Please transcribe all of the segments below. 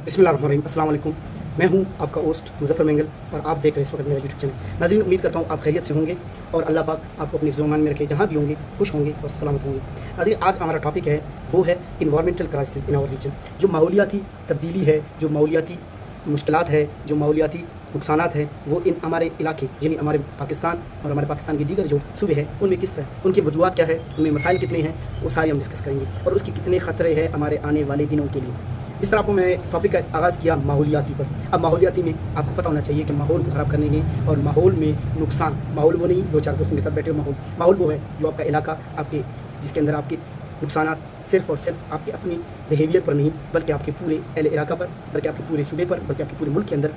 बिस्मिल्लाहिर्रहमानिर्रहीम। अस्सलाम वालेकुम। मैं हूं आपका होस्ट मुज़फ़्फ़र मेंगल और आप देख रहे हैं इस वक्त मेरा यूट्यूब चैनल। नाज़रीन, उम्मीद करता हूं आप खैरियत से होंगे और अल्लाह पाक आपको अपनी ज़ुबान में रखे, जहां भी होंगे खुश होंगे और सलामत होंगे। नाज़रीन, आज हमारा टॉपिक है वो है environmental crisis in our region. जो माहौलियाती तब्दीली है, जो माहौलियाती मुश्किलात है, जो माहौलियाती नुकसानात हैं, वो इन हमारे इलाके यानी हमारे पाकिस्तान और हमारे पाकिस्तान के दीगर जो सूबे हैं उनमें किस तरह, उनकी वजूहात क्या है, उनमें मसाइल कितने हैं, वो सारे हम डिस्कस करेंगे और उसके कितने ख़तरे हैं हमारे आने वाले दिनों के लिए। इस तरह आपको मैं टॉपिक का आगाज़ किया माहौलियाती पर। अब माहौलियाती में आपको पता होना चाहिए कि माहौल को ख़राब करने के और माहौल में नुकसान, माहौल वो नहीं दो चार दोस्तों के साथ बैठे हो, माहौल वो है जो आपका इलाका, आपके जिसके अंदर आपके नुकसानात सिर्फ़ और सिर्फ आपके अपनी बिहेवियर पर नहीं बल्कि आपके पूरे अहले इलाका पर, बल्कि आपके पूरे सूबे पर, बल्कि आपके पूरे मुल्क के अंदर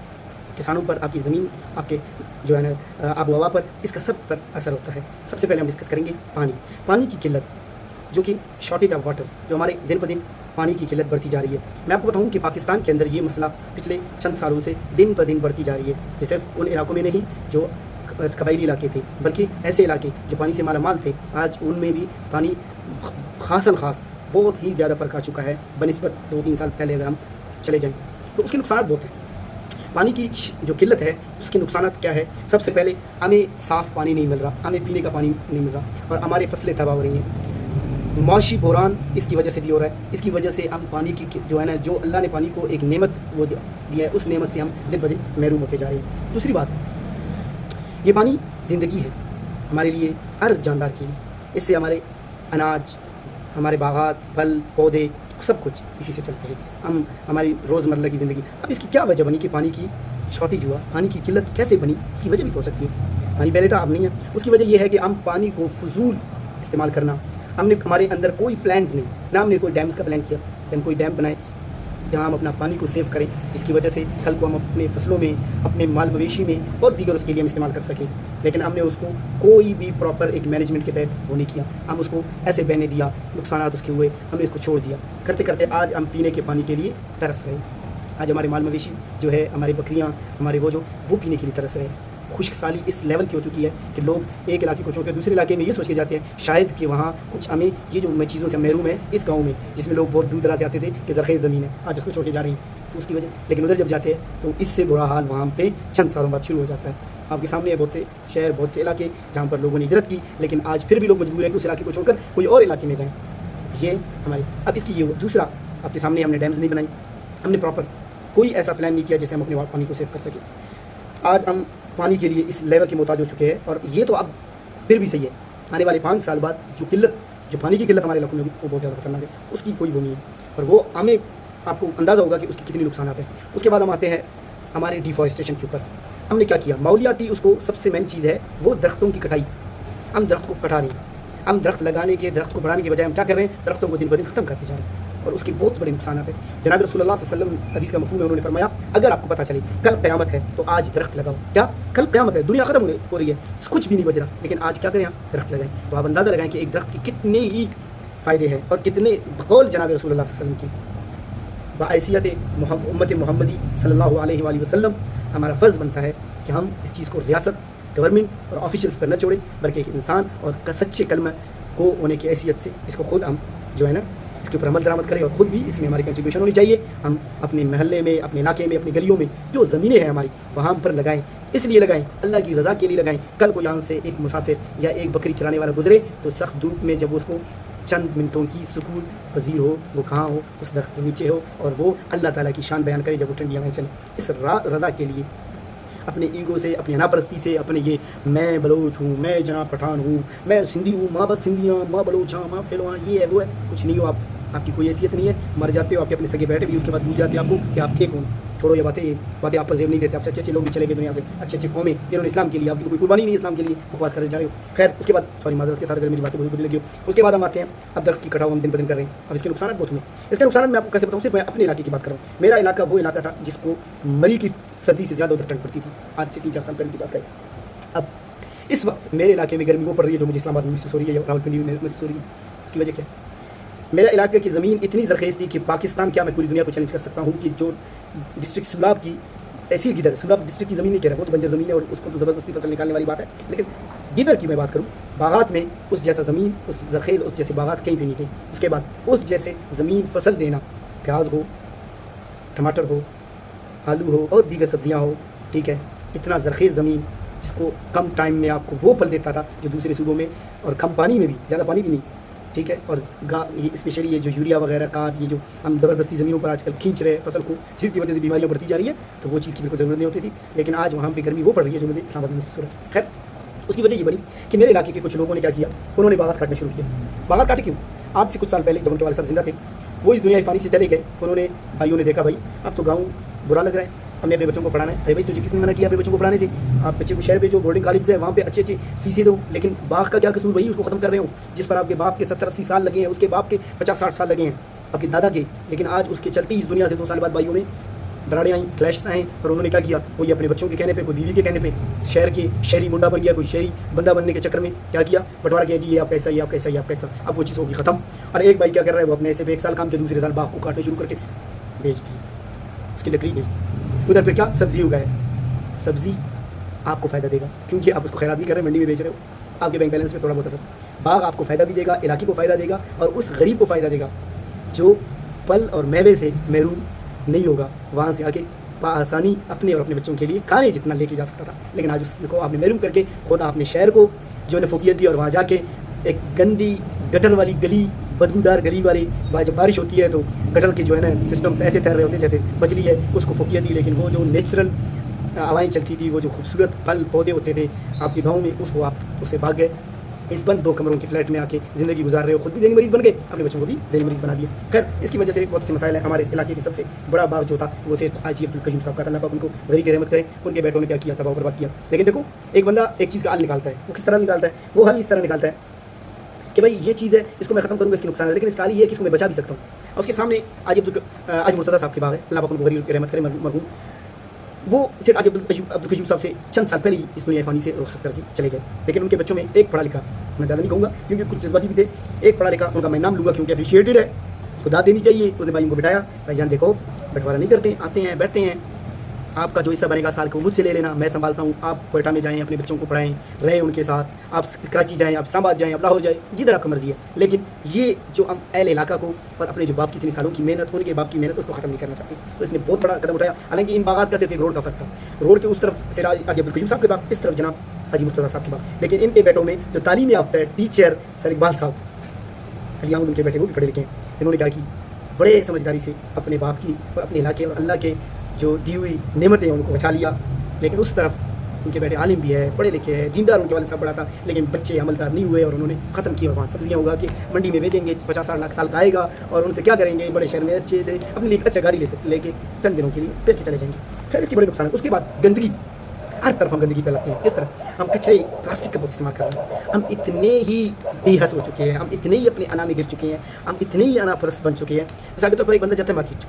किसानों पर, आपकी ज़मीन, आपके जो है ना आब हवा पर, इसका सब पर असर होता है। सबसे पहले हम डिस्कस करेंगे पानी की किल्लत, जो कि शॉर्टेज ऑफ वाटर, जो हमारे दिन ब दिन पानी की किल्लत बढ़ती जा रही है। मैं आपको बताऊं कि पाकिस्तान के अंदर ये मसला पिछले चंद सालों से दिन ब दिन बढ़ती जा रही है। ये सिर्फ उन इलाकों में नहीं जो कबायली इलाके थे, बल्कि ऐसे इलाके जो पानी से माला माल थे, आज उनमें भी पानी ख़ासन ख़ास बहुत ही ज़्यादा फ़र्क आ चुका है बनिस्बत 2-3 साल पहले अगर हम चले जाएँ तो उसके नुकसान बहुत हैं। पानी की जो किल्लत है उसके नुकसान क्या है? सबसे पहले हमें साफ़ पानी नहीं मिल रहा, हमें पीने का पानी नहीं मिल रहा और हमारी फसलें तबाह हो रही हैं। मुआशी बहरान इसकी वजह से भी हो रहा है। इसकी वजह से हम पानी की जो है ना, जो अल्लाह ने पानी को एक नेमत वो दिया है, उस नेमत से हम दिन ब दिन महरूम होते जा रहे हैं। दूसरी बात, ये पानी ज़िंदगी है हमारे लिए, हर जानदार के लिए। इससे हमारे अनाज, हमारे बागात, फल, पौधे, सब कुछ इसी से चलते हैं, हमारी रोज़मर्रा की ज़िंदगी। अब इसकी क्या वजह बनी कि पानी की शॉर्टेज हुआ, पानी की किल्लत कैसे बनी? उसकी वजह भी हो सकती है, पानी पहले था अब नहीं है। उसकी वजह यह है कि हम पानी को फजूल इस्तेमाल करना, हमारे अंदर कोई प्लान्स नहीं, ना हमने कोई डैम्स का प्लान किया कि हम कोई डैम बनाए जहाँ हम अपना पानी को सेव करें, जिसकी वजह से कल को हम अपने फसलों में, अपने माल मवेशी में और दीगर उसके लिए हम इस्तेमाल कर सकें। लेकिन हमने उसको कोई भी प्रॉपर एक मैनेजमेंट के तहत वो नहीं किया, हम उसको ऐसे बहने दिया, नुकसान उसके हुए, हमने इसको छोड़ दिया। करते करते आज हम पीने के पानी के लिए तरस रहे हैं। आज हमारे माल मवेशी जो है, हमारी बकरियाँ, हमारे वो पीने के लिए तरस रहे हैं। खुश्क साली इस लेवल की हो चुकी है कि लोग एक इलाके को छोड़कर दूसरे इलाके में ये सोच के जाते हैं शायद कि वहाँ कुछ हमें ये जो चीज़ों से महरूम है इस गांव में, जिसमें लोग बहुत दूर दराज जाते थे कि ज़रख़ेज़ ज़मीन है, आज उसको छोड़ के जा रही है तो उसकी वजह। लेकिन उधर जब जाते हैं तो इससे बुरा हाल वहाँ पे चंद सालों बाद शुरू हो जाता है। आपके सामने बहुत से शहर, बहुत से इलाके जहाँ पर लोगों ने हिजरत की, लेकिन आज फिर भी लोग मजबूर हैं कि उस इलाके को छोड़कर कोई और इलाके में जाएँ। ये हमारी अब इसकी ये दूसरा, आपके सामने हमने डैम्स नहीं बनाई, हमने प्रॉपर कोई ऐसा प्लान नहीं किया जिससे हम अपने पानी को सेव कर सकें। आज हम पानी के लिए इस लेवल के मोहताज हो चुके हैं और ये तो अब फिर भी सही है। आने वाले 5 साल बाद जो पानी की किल्लत हमारे इलाकों में होगी वो बहुत ज़्यादा खतरनाक है, उसकी कोई वो नहीं है और वो हमें आपको अंदाज़ा होगा कि उसके कितने नुकसान हैं। उसके बाद हम आते हैं हमारे डिफॉरेस्टेशन के ऊपर। हमने क्या किया? माहौलियाती उसको सबसे मेन चीज़ है वो दरख्तों की कटाई। हम दरख्त को कटा रहे हैं, हम दरख्त लगाने के, दरख्त को बढ़ाने के बजाय हम क्या कर रहे हैं? दरख्तों को दिन ब दिन ख़त्म करते जा रहे हैं और उसके बहुत बड़े नुकसान हैं। जनाब रसूलुल्लाह सल्लल्लाहु अलैहि वसल्लम हदीस का मफ़हूम है, उन्होंने फरमाया अगर आपको पता चले कल क़यामत है तो आज दरख्त लगाओ। क्या? कल क़यामत है, दुनिया ख़त्म हो रही है, कुछ भी नहीं बच रहा, लेकिन आज क्या करें? दरख्त लगाएं। तो आप अंदाज़ा लगाएं कि एक दरख्त के कितने ही फ़ायदे हैं और कितने बकौल जनाब रसूलुल्लाह सल्लल्लाहु अलैहि वसल्लम की बाइसियत उम्मत मोहम्मदी सल्लल्लाहु अलैहि वसल्लम हमारा फ़र्ज़ बनता है कि हम इस चीज़ को रियासत, गवर्नमेंट और ऑफिशियल्स पर न छोड़ें, बल्कि एक इंसान और सच्चे कलमा को होने की हैसियत से इसको खुद हम जो है ना इसके ऊपर अमल दरामद करें और ख़ुद भी इसमें हमारी कंट्रीब्यूशन होनी चाहिए। हम अपने महल्ले में, अपने इलाके में, अपनी गलियों में जो ज़मीनें हैं हमारी, वहाँ पर लगाएं। इसलिए लगाएं, अल्लाह की रज़ा के लिए लगाएं। कल को यहाँ से एक मुसाफिर या एक बकरी चराने वाला गुजरे तो सख्त धूप में जब उसको चंद मिनटों की सुकून पजीर हो, वो कहाँ हो? उस दरख्त के नीचे हो और वो अल्लाह ताला की शान बयान करे जब वो ठंडी हवाएं चले। इस रज़ा के लिए अपने ईगो से, अपनी अनापरस्ती से, अपने ये मैं बलोच हूँ, मैं जनाब पठान हूँ, मैं सिंधी हूँ, माँ बस सिंधियाँ, माँ बलोच हाँ, माँ फिलवा, ये है वो है, कुछ नहीं हो आप, आपकी कोई हैसियत नहीं है। मर जाते हो, आपके अपने सगे बैठे भी उसके बाद भूल जाते हैं आपको कि आप थे कौन। छोड़ो ये बातें आप पर जेब नहीं देते। आपसे अच्छे लोग भी चले गए दुनिया से, अच्छे कौमें जिन्होंने इस्लाम के लिए, आपकी कोई कुर्बानी नहीं इस्लाम के लिए, बकवास कर जा रहे हो। खैर उसके बाद सॉरी माजरत के साथ अगर मेरी बातें बहुत बुरी लगी हो। उसके बाद हम आते हैं अब दरख्त की कटाव हम दिन ब दिन कर रहे हैं। अब इसके नुकसान बहुत हुए। इसके नुकसान मैं आपको कैसे बताऊँ? सिर्फ मैं अपने इलाके की बात कर रहा हूँ। मेरा इलाका वो इलाका था जिसको मरी की सर्दी से ज़्यादा उधर ठंड पड़ती थी, आज से 3-4 साल पहले की बात करें। अब इस वक्त मेरे इलाके में गर्मी वो पड़ रही है जो मुझे इस्लामाबाद में महसूस हो रही है या रावलपिंडी में महसूस हो रही है। इसकी वजह क्या है? मेरा इलाके की ज़मीन इतनी ज़रख़ेज़ थी कि पाकिस्तान क्या, मैं पूरी दुनिया को चैलेंज कर सकता हूँ कि जो डिस्ट्रिक्ट सुलाब की तहसील गिदर, सुलाब डिस्ट्रिक्ट की ज़मीन नहीं कह रहा, वो तो बंजर ज़मीन है और उसको तो ज़बरदस्ती फसल निकालने वाली बात है। लेकिन गिदर की मैं बात करूँ, बागात में उस जैसा ज़मीन, उस ज़रख़ेज़, उस जैसे बागात कहीं भी नहीं थी। उसके बाद उस जैसे ज़मीन फसल देना, प्याज हो, टमाटर हो, आलू हो और दीगर सब्जियां हो, ठीक है, इतना ज़रख़ेज़ ज़मीन जिसको कम टाइम में आपको वो फल देता था जो दूसरे सूबों में, और कम पानी में भी, ज़्यादा पानी भी नहीं, ठीक है। और ये स्पेशली ये जो यूरिया वगैरह का ये जो हम ज़बरदस्ती ज़मीनों पर आजकल खींच रहे हैं फसल को, जिसकी वजह से बीमारियाँ बढ़ती जा रही है, तो वो चीज़ की बिल्कुल ज़रूरत नहीं होती थी। लेकिन आज वहाँ पे गर्मी वो पड़ रही है जो मुझे इस्लामाबाद में महसूस हो रहा है। खैर, उसकी वजह ये बनी कि मेरे इलाके के कुछ लोगों ने क्या किया, उन्होंने बागात काटने शुरू किया। बागात काटे क्यों? आज से कुछ साल पहले जब उनके वाले साहब जिंदा थे, वो इस दुनिया फ़ानी से चले गए। उन्होंने भाइयों ने देखा, भाई अब तो गाँव बुरा लग रहा है, हमने अपने बच्चों को पढ़ाना है। अरे भाई, तुझे किसने मना किया अपने बच्चों को पढ़ाने से? आप बच्चे को शहर भेजो, बोर्डिंग कॉलेज है, वहाँ पे अच्छी अच्छी फीसें दो, लेकिन बाग का क्या कसूर भाई, उसको ख़त्म कर रहे हो। जिस पर आपके बाप के 70-80 साल लगे हैं, उसके बाप के 50-60 साल लगे हैं, आपके दादा के, लेकिन आज उसके चलते इस दुनिया से 2 साल बाद भाइयों में दरारें आई, क्लैश आए, और उन्होंने क्या किया, कोई अपने बच्चों के कहने पे, कोई बीवी के कहने पे, शहरी मुंडा बन गया, कोई शहरी बंदा बनने के चक्कर में क्या किया, बंटवारा किया कि ये आप कैसा, ये आप कैसा, ये आप कैसा। अब वो चीज़ होगी ख़त्म। और एक भाई क्या कर रहा है, वो अपने ऐसे 1 साल काम के दूसरे साल बाग को काटने शुरू करके बेच दी, उसकी लकड़ी बेच दी। उधर फिर क्या, सब्जी उगाए। सब्जी आपको फ़ायदा देगा क्योंकि आप उसको खैरात भी कर रहे हैं, मंडी में बेच रहे हो, आपके बैंक बैलेंस में थोड़ा बहुत असर। बाग आपको फ़ायदा भी देगा, इलाके को फ़ायदा देगा, और उस गरीब को फ़ायदा देगा जो फल और मेवे से महरूम नहीं होगा, वहाँ से आके आसानी अपने और अपने बच्चों के लिए खाने जितना लेके जा सकता था। लेकिन आज उसको आपने महरूम करके खुद आपने शहर को जो है फोकियत दी, और वहाँ जाके एक गंदी गटर वाली गली, बदबूदार गली वाली, जब बारिश होती है तो गटर के जो है ना सिस्टम ऐसे तैर रहे होते हैं जैसे बजली है, उसको फोकियत दी। लेकिन वो जो नेचुरल हवाएं चलती थी, वो जो खूबसूरत फल पौधे होते थे आपके गाँव में, उसको आप उससे भाग गए। इस बंद 2 कमरों की फ्लैट में आके ज़िंदगी गुजार रहे हो, खुद भी ज़हनी मरीज़ बन गए, अपने बच्चों को भी ज़हनी मरीज़ बना दिया। खैर, इसकी वजह से बहुत से मसाइल हैं। हमारे इस इलाके की सबसे बड़ा बाग जो था वो से हाजी अब्दुल कयूम साहब का था, अल्लाह पाक उनको गरीब की रहमत करें। उनके बेटों ने क्या किया, तबाह बर्बाद किया। लेकिन देखो, एक बंदा एक चीज़ का हल निकालता है, वो किस तरह निकालता है? वो हल इस तरह निकालता है कि भाई ये चीज़ है, इसको मैं ख़त्म करूँगा, इसके नुकसान है, लेकिन इसका हल ये है कि इसको मैं बचा भी सकता हूँ। और उसके सामने आज मुर्तज़ा साहब के बाग है, अल्लाह पाक उनको गरीब की रहमत करें, मरहूम। वो सिर्फ आज अब्दुल कयूम साहब से चंद साल पहले ही इस दुनिया फ़ानी से रुखसत करके चले गए। लेकिन उनके बच्चों में एक पढ़ा लिखा, मैं ज़्यादा नहीं कहूँगा क्योंकि कुछ जज्बाती भी थे, एक पढ़ा लिखा, उनका मैं नाम लूँगा क्योंकि अप्रिशिएटेड है, उसको दाद देनी चाहिए। उसने भाई उनको बिठाया, भाईजान देखो, बंटवारा नहीं करते, आते हैं, बैठते हैं, आपका जो हिस्सा बनेगा साल को मुझसे ले लेना, मैं संभालता हूँ। आप कोयटा में जाएँ, अपने बच्चों को पढ़ाएँ, रहें उनके साथ, आप कराची जाएँ, आप इस्लामाबाद जाएँ, आप लाहौर जाएँ, जिधर आपका मर्जी है। लेकिन ये जो हम अहले इलाका को और अपने जो बाप की इतनी सालों की मेहनत, उनके बाप की मेहनत, उसको ख़त्म नहीं करना चाहते। तो इसने बहुत बड़ा कदम उठाया। हालांकि इन बागात का सिर्फ एक रोड का फ़र्क था, रोड के उस तरफ सिराज हाजी अब्दुल कयूम साहब के बाप, इस तरफ जनाब हाजी मुर्तज़ा साहब के बाप। लेकिन इनके बेटों में जो तालीम याफ्ता है, टीचर सर इकबाल साहब, अलियाम उनके बेटे, वो भी पढ़े लिखे हैं। इन्होंने क्या की, बड़े समझदारी से अपने बाप की और अपने इलाके और अल्लाह के जो दी हुई नेमतें उनको बचा लिया। लेकिन उस तरफ उनके बेटे आलिम भी है, पढ़े लिखे हैं, दीनदार उनके वाले सब बड़ा था, लेकिन बच्चे अमलदार नहीं हुए और उन्होंने ख़त्म किया। वहाँ सब्जियाँ उगा के मंडी में बेचेंगे, 50-60 लाख साल का आएगा, और उनसे क्या करेंगे, बड़े शहर में अच्छे से अपने लिए अच्छा गाड़ी लेके चंद दिनों के लिए पेड़ के चले जाएंगे। फिर इसके बड़े नुकसान है। उसके बाद गंदगी, हर तरफ हम गंदगी फैलाते हैं। किस तरह? हम कचरे, प्लास्टिक का बहुत इस्तेमाल कर रहे हैं। हम इतने ही बेहस हो चुके हैं, हम इतने ही अपने अना में गिर चुके हैं, हम इतने ही अनापरस्त बन चुके हैं। मिसाल के तौर पर एक बंदा जाता है मार्केट,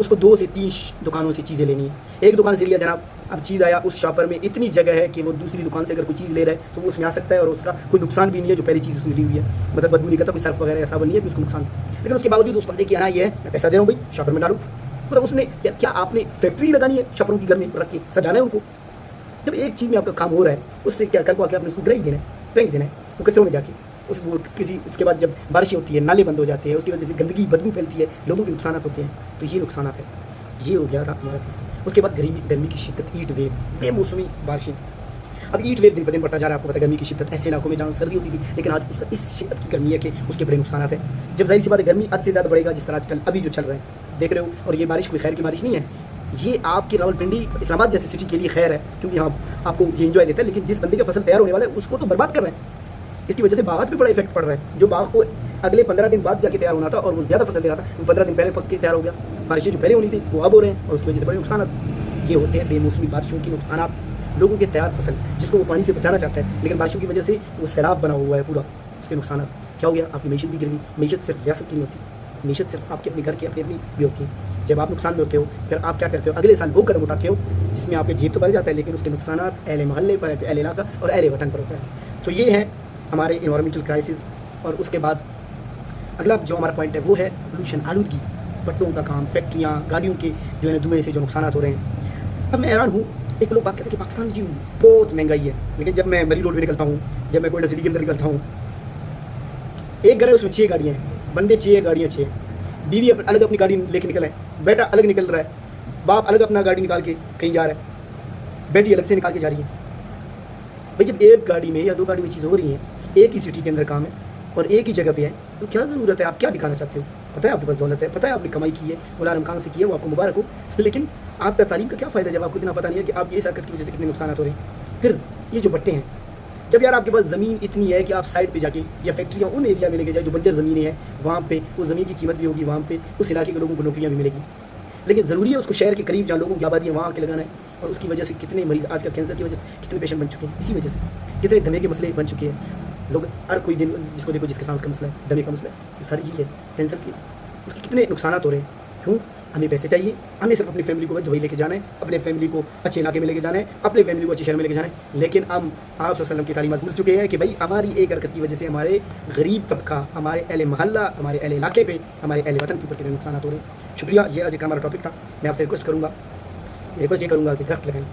उसको 2 से 3 दुकानों से चीज़ें लेनी है। एक दुकान से लिया जनाब, अब चीज़ आया, उस शॉपर में इतनी जगह है कि वो दूसरी दुकान से अगर कोई चीज़ ले रहा है तो वो उसमें आ सकता है, और उसका कोई नुकसान भी नहीं है, जो पहली चीज़ उसमें ली हुई है, मतलब बदबू नहीं करता, कोई सर्फ वगैरह ऐसा नहीं है कि उसको नुकसान। लेकिन उसके बावजूद उस बंदे की आना ये है, मैं पैसा दे रहा हूँ भाई, शॉपर में डालूँ। मतलब उसने क्या आपने फैक्ट्री लगानी है शॉपरों की, घर में रख के सजाना है उनको? जब एक चीज़ में आपका काम हो रहा है, उससे क्या कल को आके आपने उसको गिराई देना है, फेंक देना है, वो कचरों में जाके उसके बाद जब बारिशें होती है, नाले बंद हो जाते हैं, उसकी वजह से गंदगी बदबू फैलती है, लोगों के नुकसान होते हैं। तो ये नुकसान है, ये हो गया था हमारा तीसरा। उसके बाद गर्मी की शिद्दत, हीट वेव, बेमौसमी बारिशें। अब हीट वेव दिन पर दिन बढ़ता जा रहा है। आपको पता है गर्मी की शिद्दत ऐसे इलाकों में जहाँ सर्दी होती थी, लेकिन आज इस शिद्दत की गर्मी है कि उसके बड़े नुकसान हैं। जब जाहिर सी बात है गर्मी हद से ज़्यादा बढ़ेगा, जिस तरह आजकल अभी जो चल रहा है देख रहे हो, और ये बारिश कोई खैर की बारिश नहीं है, ये आपकी रावलपिंडी इस्लामाबाद जैसी सिटी के लिए खैर है क्योंकि यहाँ आपको ये एंजॉय देता है। लेकिन जिस बंदे का फसल तैयार होने वाला है उसको तो बर्बाद कर रहे हैं। इसकी वजह से बागात पे बड़ा इफेक्ट पड़ रहा है। जो बाग को अगले 15 दिन बाद जाके तैयार होना था और वो ज़्यादा फसल दे रहा था, वो 15 दिन पहले पक के तैयार हो गया। बारिशें जो पहले होनी थी वो अब हो रहे हैं, और उसकी वजह से बड़े नुकसान ये होते हैं। बेमौसमी बारिशों के नुकसान, लोगों के तैयार फसल जिसको वो पानी से बचाना चाहता है, लेकिन बारिशों की वजह से वो सैलाब बना हुआ है पूरा, उसके नुकसान क्या हो गया? आपकी मीशत भी गिर गई। मीशत सिर्फ रियासत की नहीं होती, मीशत सिर्फ आपके अपने घर की अपनी भी होती है। जब आप नुकसान में होते हो, फिर आप क्या करते हो? अगले साल वो कदम उठाते हो जिसमें आपके जेब तो बढ़ जाता है, लेकिन उसके नुकसान अहले मोहल्ले पर, अहले इलाका और अहले वतन पर होता है। तो ये है हमारे इन्वायरमेंटल क्राइसिस। और उसके बाद अगला जो हमारा पॉइंट है वो है पोल्यूशन, आलूदगी, पट्टों का काम, फैक्ट्रियाँ, गाड़ियों के जो है धुएँ से जो नुकसान हो रहे हैं। अब मैं हैरान हूँ, एक लोग बात कहते हैं कि पाकिस्तान जी बहुत महंगाई है, लेकिन जब मैं मरी रोड पर निकलता हूँ, जब मैं कोयटा सिटी के अंदर निकलता हूँ, एक घर है उसमें 6 गाड़ियाँ हैं, बंदे 6 गाड़ियाँ 6, बीवी अलग अपनी गाड़ी लेके निकल है, बेटा अलग निकल रहा है, बाप अलग अपना गाड़ी निकाल के कहीं जा रहा है, बेटी अलग से निकाल के जा रही है। भाई जब एक गाड़ी में या दो गाड़ी में चीज़ हो रही है, एक ही सिटी के अंदर काम है और एक ही जगह पे है, तो क्या ज़रूरत है? आप क्या दिखाना चाहते हो? पता है आपके पास दौलत है, पता है आपने कमाई की है, मौला आलम खान से की है, वो आपको मुबारक हो, लेकिन आपका तालीम का क्या फ़ायदा जब आपको इतना पता नहीं है कि आप ये हरकत की वजह से कितने नुकसान हो रहे हैं। फिर ये जो बट्टे हैं, जब यार आपके पास ज़मीन इतनी है कि आप साइड पे जाके या फैक्ट्रियाँ उन एरिया में लेके जाए जो बंजर ज़मीनें हैं, वहाँ पे उस ज़मीन की कीमत भी होगी, वहाँ पे उस इलाके के लोगों को नौकरियाँ भी मिलेगी, लेकिन ज़रूरी है उसको शहर के करीब जहाँ लोगों की आबादी है वहाँ आके लगाना है। और उसकी वजह से कितने मरीज़ आज का कैंसर की वजह से कितने पेशेंट बन चुके हैं, इसी वजह से कितने दमे के मसले बन चुके हैं। लोग हर कोई दिन जिसको देखो जिसके सांस का मसला है, दमे का मसला है, सारी यही है कैंसर की, उसके कितने नुकसान हो रहे हैं। क्यों? हमें पैसे चाहिए, हमें सिर्फ अपनी फैमिली को दुबई लेके जाना है, अपने फैमिली को अच्छे इलाके में लेके जाना है, अपने फैमिली को अच्छे शहर में लेके जाना है, लेकिन हम आप वसल्लम की तालीमात भूल चुके हैं कि भाई हमारी एक हरकत की वजह से हमारे गरीब तबका, हमारे अहले मोहल्ला, हमारे अहले इलाके पे, हमारे अहले वतन के ऊपर कितने नुकसान हो रहे हैं। शुक्रिया, ये आज का हमारा टॉपिक था। मैं आपसे रिक्वेस्ट ये करूँगा कि दरख्त लगाएं,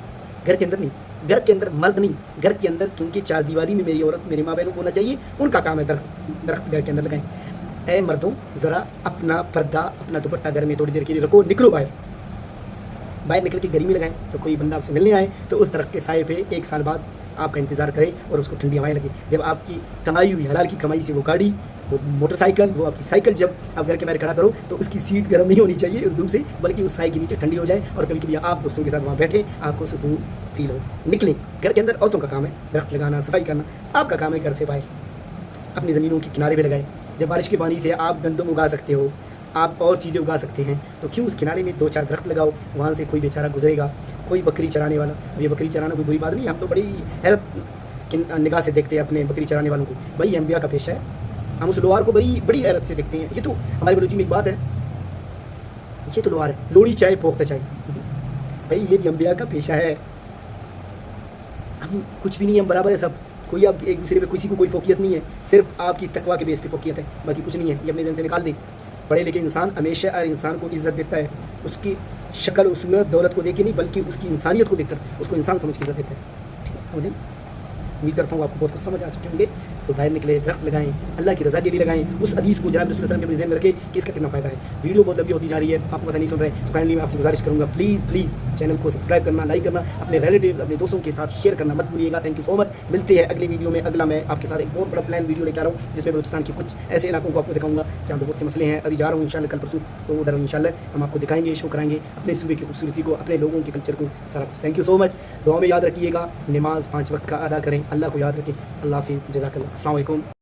घर के अंदर नहीं, घर के अंदर मर्द नहीं, घर के अंदर, क्योंकि चार दीवारी में मेरी औरत मेरे माँ बहनों को होना चाहिए, उनका काम है दरख्त घर के अंदर लगाएं। ऐ मर्दों, ज़रा अपना पर्दा, अपना दुपट्टा घर में थोड़ी देर के लिए रखो, निकलो बाहर निकल के गर्मी लगाएं, तो कोई बंदा आपसे मिलने आए तो उस दरख्त के साए पे 1 साल बाद आपका इंतज़ार करें और उसको ठंडी हवाएं लगे। जब आपकी कमाई हुई हलाल की कमाई से वो गाड़ी, वो मोटरसाइकिल, वो आपकी साइकिल जब आप घर के बाहर खड़ा करो तो उसकी सीट गर्म नहीं होनी चाहिए उस धूप से, बल्कि उस साए के नीचे ठंडी हो जाए और कभी कभी आप दोस्तों के साथ वहाँ बैठे, आपको सुकून फील हो। निकलें घर के अंदर, औरतों का काम है दरख्त लगाना, सफाई करना, आपका काम है घर से बाहर अपनी ज़मीनों के किनारे पे लगाएं। जब बारिश के पानी से आप गंदम उगा सकते हो, आप और चीज़ें उगा सकते हैं, तो क्यों उस किनारे में 2-4 दरख्त लगाओ, वहाँ से कोई बेचारा गुजरेगा, कोई बकरी चराने वाला। अब ये बकरी चराना कोई बुरी बात नहीं, हम तो बड़ी हैरत की निगाह से देखते हैं अपने बकरी चराने वालों को। भाई ये अंबिया का पेशा है, हम उस लोहार को बड़ी बड़ी हैरत से देखते हैं। ये तो हमारी बलूची में एक बात है, ये तो लोहार है, लोड़ी चाय पोख्ता चाय, भाई ये भी अंबिया का पेशा है। हम कुछ भी नहीं, हम बराबर है सब, कोई आप एक दूसरे पे किसी को कोई फोकियत नहीं है, सिर्फ आपकी तकवा के बेस पे फोकियत है, बाकी कुछ नहीं है। ये अपने जहन से निकाल दे। पढ़े लिखे इंसान हमेशा हर इंसान को इज़्ज़त देता है, उसकी शक्ल, सूरत, दौलत को देख के नहीं, बल्कि उसकी इंसानियत को देखकर उसको इंसान समझ के इज़्ज़त देता है। समझें? उम्मीद करता हूँ आपको बहुत कुछ समझ आ चुके होंगे। तो बाहर निकले, दरख्त लगाएं, अल्लाह की रज़ा के लिए लगाएं, उस हदीस को जनाब रसूल सल्लल्लाहु अलैहि वसल्लम के अपने ज़हन में रखें कि इसका कितना फ़ायदा है। वीडियो बहुत लंबी होती जा रही है, आपको पता नहीं सुन रहे, तो काइंडली मैं आपसे गुजारिश करूँगा, प्लीज़ चैनल को सब्सक्राइब करना, लाइक करना, अपने रिलेटिव्स, अपने दोस्तों के साथ शेयर करना मत भूलिएगा। Thank you so much. मिलते हैं अगली वीडियो में। अगला मैं आपके साथ एक बहुत बड़ा प्लान वीडियो लेकर आ रहा हूँ, जिसमें बलूचिस्तान के कुछ ऐसे इलाकों को आपको दिखाऊंगा जहाँ पे बहुत से मसले हैं। अभी जा रहा हूँ इंशाल्लाह कल परसों, तो उधर इंशाल्लाह हम आपको दिखाएंगे, शो कराएंगे अपने सूबे की खूबसूरती को, अपने लोगों के कल्चर को, सारा कुछ। Thank you so much. दुआ में याद रखिएगा, नमाज 5 वक्त का अदा करें, अल्लाह को याद रखें। अल्लाह हाफिज़, जज़ाकल्लाह, अस्सलाम वालेकुम।